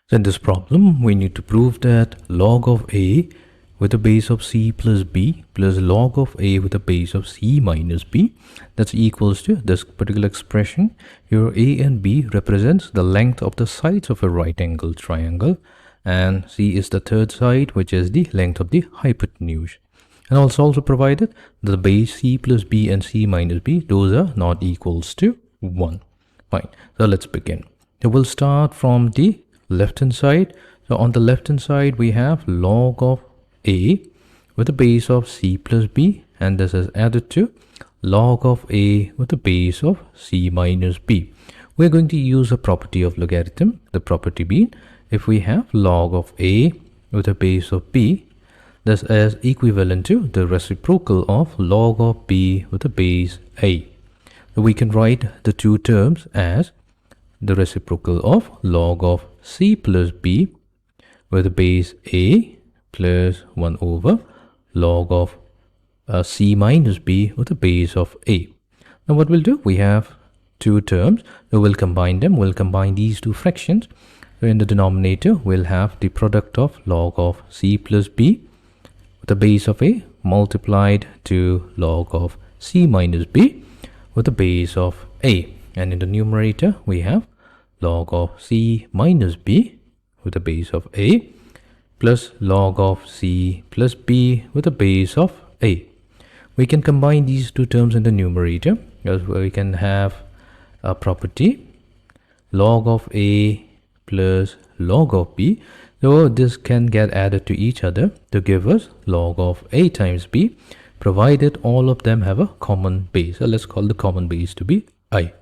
So in this problem, we need to prove that log of a with a base of c plus b plus log of a with a base of c minus b, that's equals to this particular expression. Here a and b represents the length of the sides of a right angle triangle, and c is the third side, which is the length of the hypotenuse. And also provided the base c plus b and c minus b, those are not equals to 1. Fine. So let's begin. So we'll start from the left hand side. So on the left hand side we have log of a with a base of c plus b, and this is added to log of a with a base of c minus b. We're going to use a property of logarithm, the property being if we have log of a with a base of b, this is equivalent to the reciprocal of log of b with a base a. So we can write the two terms as the reciprocal of log of c plus b with a base a plus 1 over log of c minus b with a base of a. Now what we'll do, we have two terms, so we'll combine them. We'll combine these two fractions. So in the denominator we'll have the product of log of c plus b with a base of a multiplied to log of c minus b with a base of a, and in the numerator we have log of c minus b with a base of a plus log of c plus b with a base of a. We can combine these two terms in the numerator, because we can have a property log of a plus log of b. So this can get added to each other to give us log of a times b, provided all of them have a common base. So let's call the common base to be I.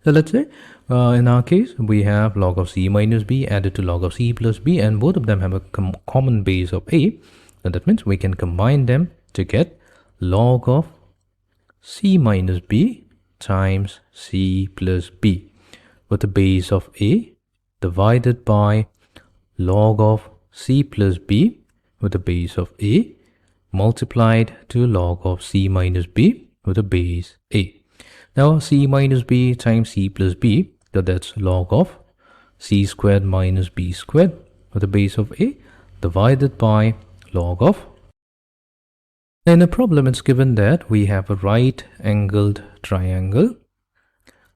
So let's say in our case we have log of c minus b added to log of c plus b, and both of them have a common base of a. So that means we can combine them to get log of c minus b times c plus b with a base of a divided by log of c plus b with a base of a multiplied to log of c minus b with a base a. Now c minus b times c plus b, so that's log of c squared minus b squared with a base of a divided by log of. In the problem it's given that we have a right angled triangle.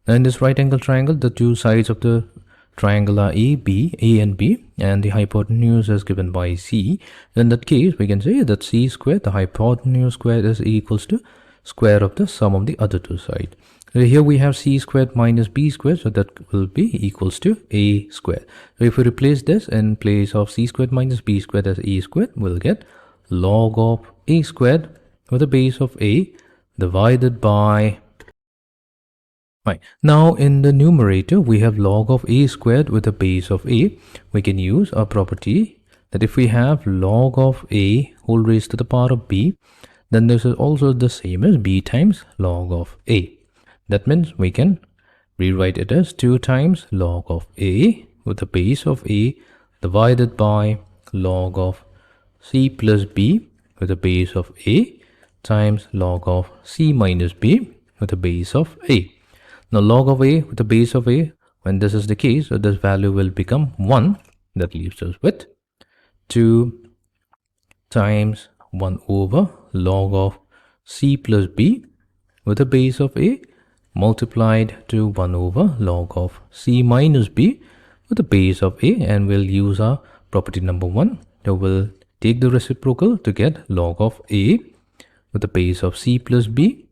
Now in this right angled triangle, the two sides of the triangle are a and b, and the hypotenuse is given by c. In that case we can say that c squared, the hypotenuse squared, is equals to square of the sum of the other two sides. So here we have c squared minus b squared, so that will be equals to a squared. So if we replace this in place of c squared minus b squared as a squared, we'll get log of a squared with a base of a divided by. Right. Now in the numerator we have log of a squared with a base of a. We can use our property that if we have log of a whole raised to the power of b, then this is also the same as b times log of a. That means we can rewrite it as 2 times log of a with a base of a divided by log of c plus b with a base of a times log of c minus b with a base of a. Now log of a with the base of a, when this is the case, so this value will become 1. That leaves us with 2 times 1 over log of c plus b with a base of a multiplied to 1 over log of c minus b with a base of a, and we'll use our property number 1. So we'll take the reciprocal to get log of a with the base of c plus b,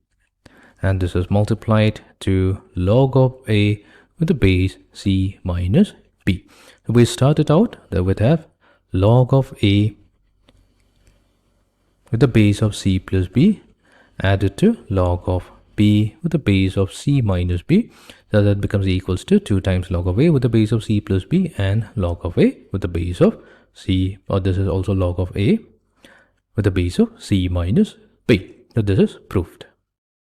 and this is multiplied to log of a with the base c minus b. So we started out that we have log of a with the base of c plus b added to log of b with the base of c minus b. So that becomes equals to 2 times log of a with the base of c plus b and log of a with the base of c, or this is also log of a with the base of c minus b. So this is proved.